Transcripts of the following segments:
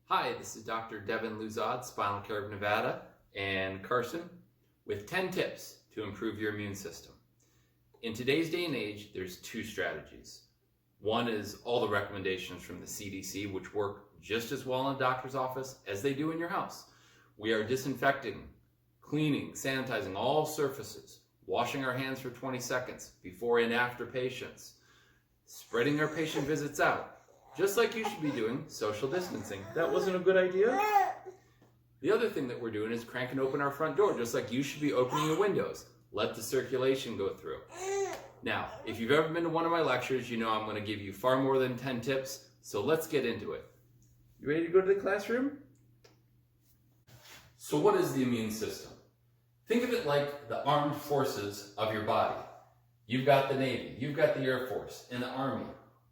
Hi, this is Dr. Devin Luzod, Spinal Care of Nevada, and Carson, with 10 tips to improve your immune system. In today's day and age, there's two strategies. One is all the recommendations from the CDC, which work just as well in a doctor's office as they do in your house. We are disinfecting, cleaning, sanitizing all surfaces, washing our hands for 20 seconds before and after patients, spreading our patient visits out, just like you should be doing social distancing. That wasn't a good idea? The other thing that we're doing is cranking open our front door, just like you should be opening your windows. Let the circulation go through. Now, if you've ever been to one of my lectures, you know I'm going to give you far more than 10 tips, so let's get into it. You ready to go to the classroom? So what is the immune system? Think of it like the armed forces of your body. You've got the Navy, you've got the Air Force, and the Army,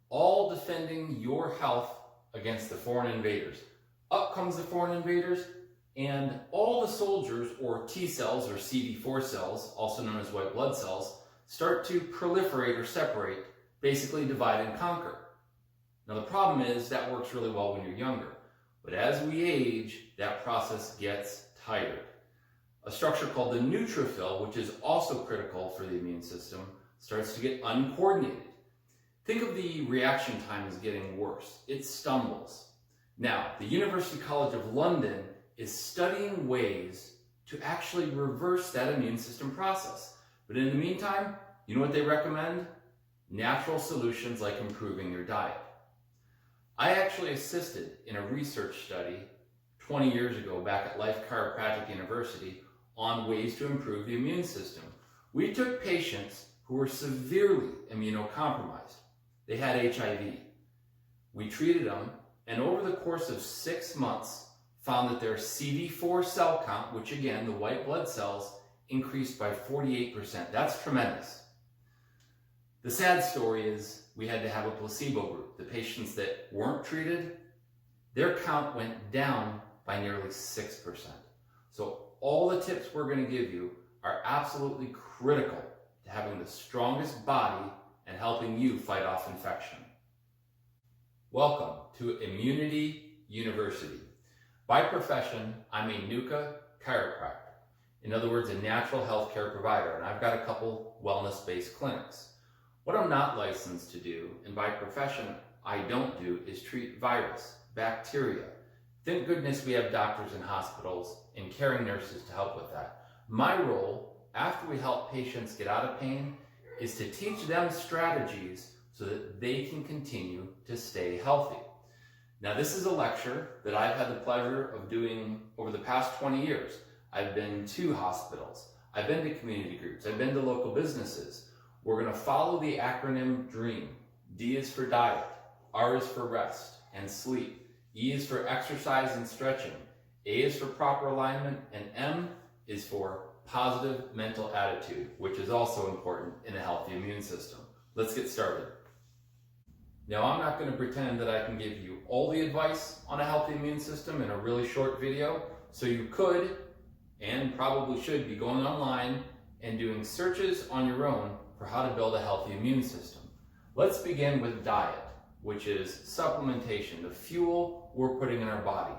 all defending your health against the foreign invaders. Up comes the foreign invaders, and all the soldiers, or T cells or CD4 cells, also known as white blood cells, start to proliferate or separate, basically divide and conquer. Now the problem is that works really well when you're younger, but as we age, that process gets tired. A structure called the neutrophil, which is also critical for the immune system, starts to get uncoordinated. Think of the reaction time as getting worse. It stumbles. Now, the University College of London is studying ways to actually reverse that immune system process. But in the meantime, you know what they recommend? Natural solutions like improving your diet. I actually assisted in a research study 20 years ago back at Life Chiropractic University on ways to improve the immune system. We took patients who were severely immunocompromised. They had HIV. We treated them, and over the course of 6 months, found that their CD4 cell count, which again, the white blood cells, increased by 48%. That's tremendous. The sad story is we had to have a placebo group. The patients that weren't treated, their count went down by nearly 6%. So all the tips we're going to give you are absolutely critical to having the strongest body and helping you fight off infection. Welcome to Immunity University. By profession, I'm a NUCA chiropractor. In other words, a natural healthcare provider, and I've got a couple wellness-based clinics. What I'm not licensed to do, and by profession I don't do, is treat virus, bacteria. Thank goodness we have doctors in hospitals and caring nurses to help with that. My role, after we help patients get out of pain, is to teach them strategies so that they can continue to stay healthy. Now, this is a lecture that I've had the pleasure of doing over the past 20 years. I've been to hospitals, I've been to community groups, I've been to local businesses. We're going to follow the acronym DREAM. D is for diet, R is for rest and sleep, E is for exercise and stretching, A is for proper alignment, and M is for positive mental attitude, which is also important in a healthy immune system. Let's get started. Now, I'm not going to pretend that I can give you all the advice on a healthy immune system in a really short video, so you could and probably should be going online and doing searches on your own for how to build a healthy immune system. Let's begin with diet, which is supplementation, the fuel we're putting in our body.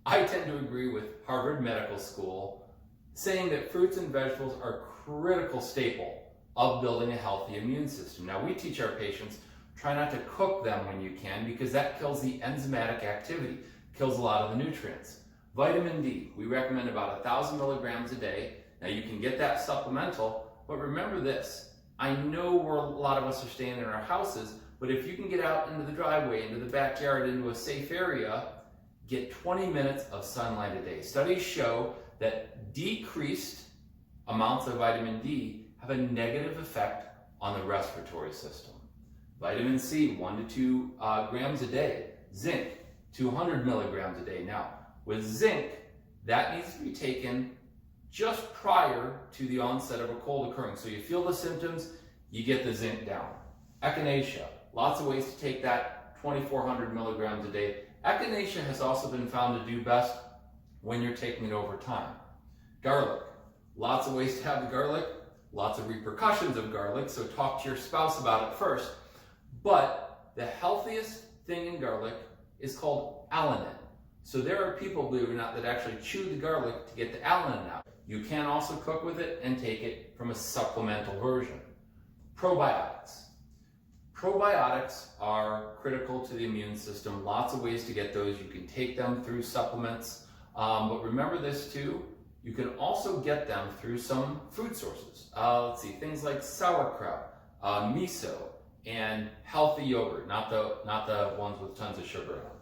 I tend to agree with Harvard Medical School saying that fruits and vegetables are a critical staple of building a healthy immune system. Now, we teach our patients, try not to cook them when you can, because that kills the enzymatic activity, kills a lot of the nutrients. Vitamin D, we recommend about 1,000 milligrams a day. Now, you can get that supplemental, but remember this. I know a lot of us are staying in our houses, but if you can get out into the driveway, into the backyard, into a safe area, get 20 minutes of sunlight a day. Studies show that decreased amounts of vitamin D have a negative effect on the respiratory system. Vitamin C, 1 to 2 grams a day. Zinc, 200 milligrams a day. Now, with zinc, that needs to be taken just prior to the onset of a cold occurring. So you feel the symptoms, you get the zinc down. Echinacea, lots of ways to take that, 2,400 milligrams a day. Echinacea has also been found to do best when you're taking it over time. Garlic, lots of ways to have the garlic, lots of repercussions of garlic, so talk to your spouse about it first. But the healthiest thing in garlic is called alanine. So there are people, believe it or not, that actually chew the garlic to get the alanine out. You can also cook with it and take it from a supplemental version. Probiotics. Probiotics are critical to the immune system. Lots of ways to get those. You can take them through supplements, but remember this too, you can also get them through some food sources. Let's see, things like sauerkraut, miso, and healthy yogurt, not the ones with tons of sugar in them.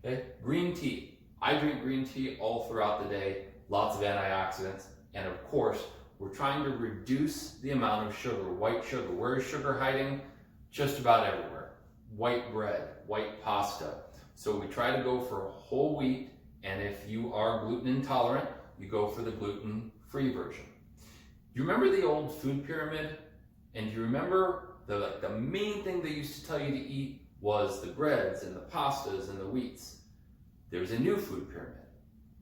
Okay? Green tea. I drink green tea all throughout the day, lots of antioxidants, and of course, we're trying to reduce the amount of sugar, white sugar. Where is sugar hiding? Just about everywhere. White bread, white pasta. So we try to go for whole wheat, and if you are gluten intolerant, you go for the gluten-free version. You remember the old food pyramid? And you remember the main thing they used to tell you to eat was the breads and the pastas and the wheats. There's a new food pyramid.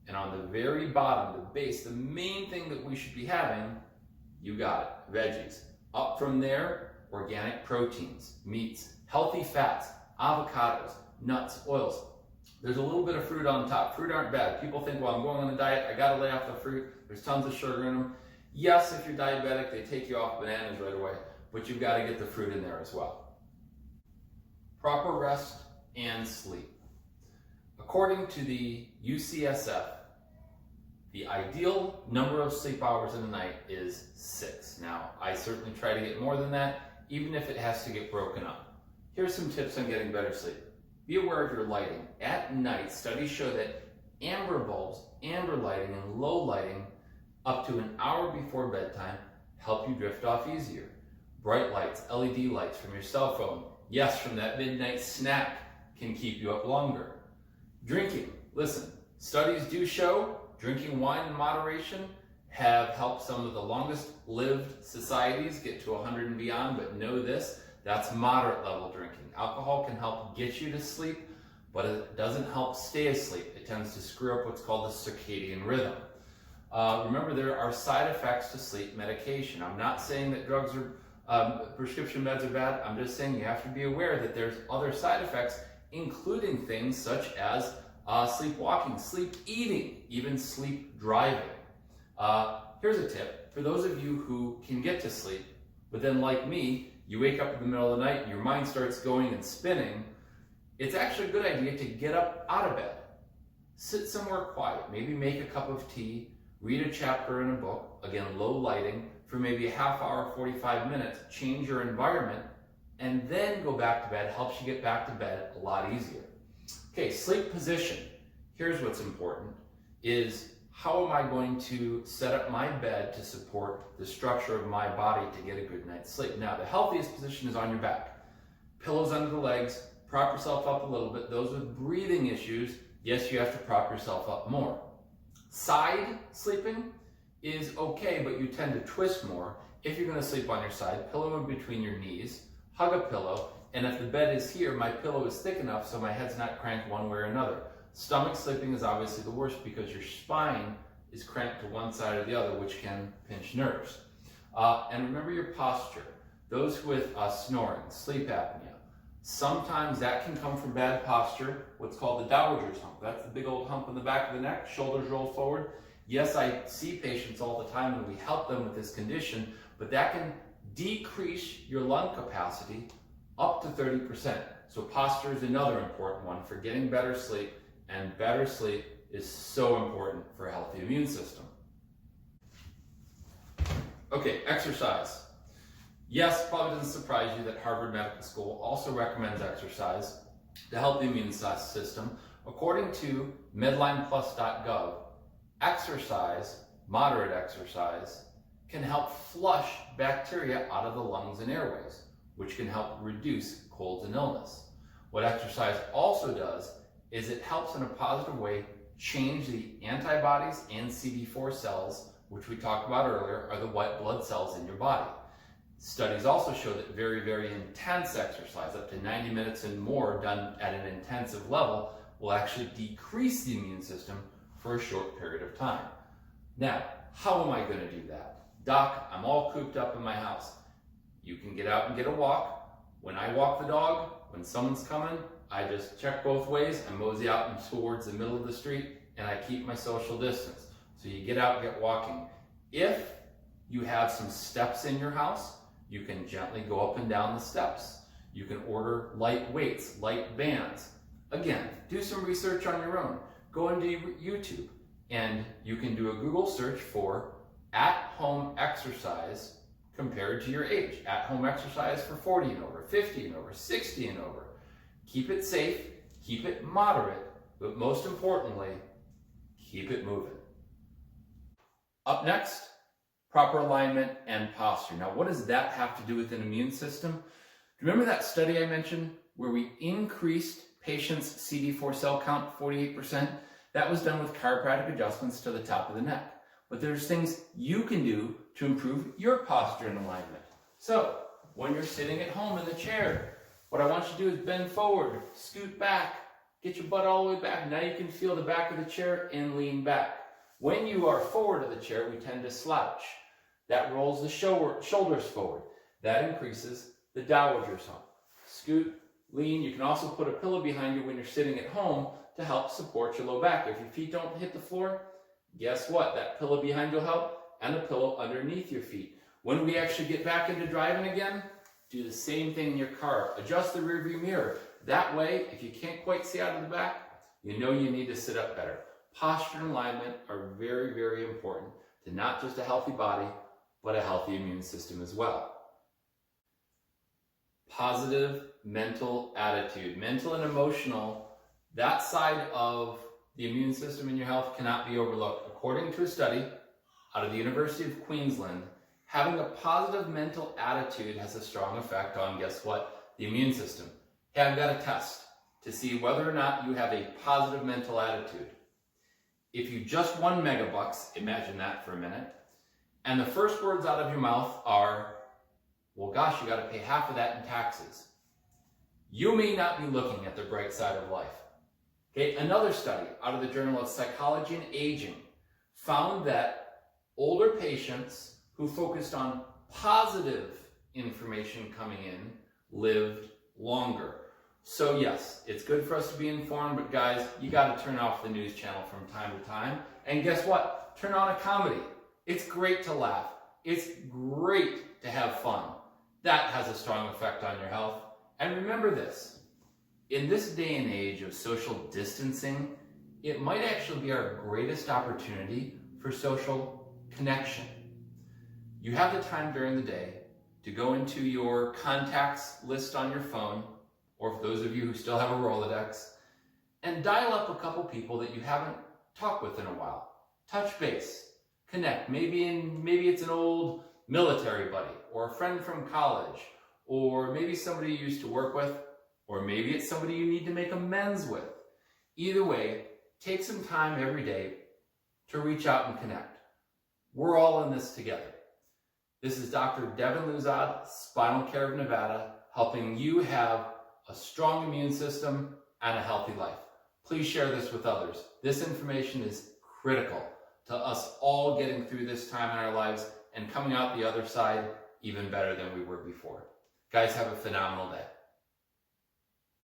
And on the very bottom, the base, the main thing that we should be having, you got it, veggies. Up from there, organic proteins, meats, healthy fats, avocados, nuts, oils. There's a little bit of fruit on top. Fruit aren't bad. People think, well, I'm going on a diet, I gotta lay off the fruit. There's tons of sugar in them. Yes, if you're diabetic, they take you off bananas right away, but you've got to get the fruit in there as well. Proper rest and sleep. According to the UCSF, the ideal number of sleep hours in a night is 6. Now, I certainly try to get more than that, even if it has to get broken up. Here's some tips on getting better sleep. Be aware of your lighting. At night, studies show that amber bulbs, amber lighting, and low lighting up to an hour before bedtime help you drift off easier. Bright lights, LED lights from your cell phone, yes, from that midnight snack, can keep you up longer. Drinking. Listen, studies do show drinking wine in moderation have helped some of the longest lived societies get to 100 and beyond, but know this, that's moderate level drinking. Alcohol can help get you to sleep, but it doesn't help stay asleep. It tends to screw up what's called the circadian rhythm. Remember, there are side effects to sleep medication. I'm not saying that drugs are, prescription meds are bad. I'm just saying you have to be aware that there's other side effects, including things such as sleepwalking, sleep eating, even sleep driving. Here's a tip. For those of you who can get to sleep, but then like me, you wake up in the middle of the night and your mind starts going and spinning, it's actually a good idea to get up out of bed. Sit somewhere quiet, maybe make a cup of tea, read a chapter in a book, again, low lighting, for maybe a half hour, 45 minutes, change your environment, and then go back to bed. Helps you get back to bed a lot easier. Okay, sleep position. Here's what's important, is how am I going to set up my bed to support the structure of my body to get a good night's sleep? Now, the healthiest position is on your back. Pillows under the legs, prop yourself up a little bit. Those with breathing issues, yes, you have to prop yourself up more. Side sleeping is okay, but you tend to twist more. If you're going to sleep on your side, pillow in between your knees, hug a pillow, and if the bed is here, my pillow is thick enough so my head's not cranked one way or another. Stomach sleeping is obviously the worst because your spine is cranked to one side or the other, which can pinch nerves. And remember your posture. Those with snoring, sleep apnea, sometimes that can come from bad posture, what's called the dowager's hump. That's the big old hump in the back of the neck, shoulders roll forward. Yes, I see patients all the time and we help them with this condition, but that can decrease your lung capacity up to 30%. So posture is another important one for getting better sleep, and better sleep is so important for a healthy immune system. Okay, exercise. Yes, probably doesn't surprise you that Harvard Medical School also recommends exercise to help the immune system. According to medlineplus.gov, exercise, moderate exercise, can help flush bacteria out of the lungs and airways, which can help reduce colds and illness. What exercise also does is it helps in a positive way change the antibodies and CD4 cells, which we talked about earlier, are the white blood cells in your body. Studies also show that very, very intense exercise, up to 90 minutes and more done at an intensive level, will actually decrease the immune system for a short period of time. Now, how am I going to do that? Doc, I'm all cooped up in my house. You can get out and get a walk. When I walk the dog, when someone's coming, I just check both ways. I mosey out and towards the middle of the street, and I keep my social distance. So you get out, get walking. If you have some steps in your house, you can gently go up and down the steps. You can order light weights, light bands. Again, do some research on your own. Go into YouTube and you can do a Google search for at-home exercise compared to your age. At-home exercise for 40 and over, 50 and over, 60 and over. Keep it safe, keep it moderate, but most importantly, keep it moving. Up next, proper alignment and posture. Now, what does that have to do with an immune system? Remember that study I mentioned where we increased patients' CD4 cell count 48%? That was done with chiropractic adjustments to the top of the neck. But there's things you can do to improve your posture and alignment. So, when you're sitting at home in the chair, what I want you to do is bend forward, scoot back, get your butt all the way back. Now you can feel the back of the chair and lean back. When you are forward of the chair, we tend to slouch. That rolls the shoulders forward. That increases the dowager's hump. Scoot, lean. You can also put a pillow behind you when you're sitting at home to help support your low back. If your feet don't hit the floor, guess what? That pillow behind you will help, and the pillow underneath your feet. When we actually get back into driving again, do the same thing in your car. Adjust the rearview mirror. That way, if you can't quite see out of the back, you know you need to sit up better. Posture and alignment are very, very important to not just a healthy body, but a healthy immune system as well. Positive mental attitude. Mental and emotional, that side of the immune system in your health cannot be overlooked. According to a study out of the University of Queensland, having a positive mental attitude has a strong effect on, guess what? The immune system. Hey, I've got a test to see whether or not you have a positive mental attitude. If you just won megabucks, imagine that for a minute, and the first words out of your mouth are, well, gosh, you got to pay half of that in taxes. You may not be looking at the bright side of life. Okay, another study out of the Journal of Psychology and Aging found that older patients who focused on positive information coming in lived longer. So yes, it's good for us to be informed, but guys, you got to turn off the news channel from time to time. And guess what? Turn on a comedy. It's great to laugh. It's great to have fun. That has a strong effect on your health. And remember this, in this day and age of social distancing, it might actually be our greatest opportunity for social connection. You have the time during the day to go into your contacts list on your phone, or for those of you who still have a Rolodex, and dial up a couple people that you haven't talked with in a while. Touch base, connect. Maybe it's an old military buddy, or a friend from college, or maybe somebody you used to work with, or maybe it's somebody you need to make amends with. Either way, take some time every day to reach out and connect. We're all in this together. This is Dr. Devin Luzod, Spinal Care of Nevada, helping you have a strong immune system and a healthy life. Please share this with others. This information is critical to us all getting through this time in our lives and coming out the other side even better than we were before. Guys, have a phenomenal day.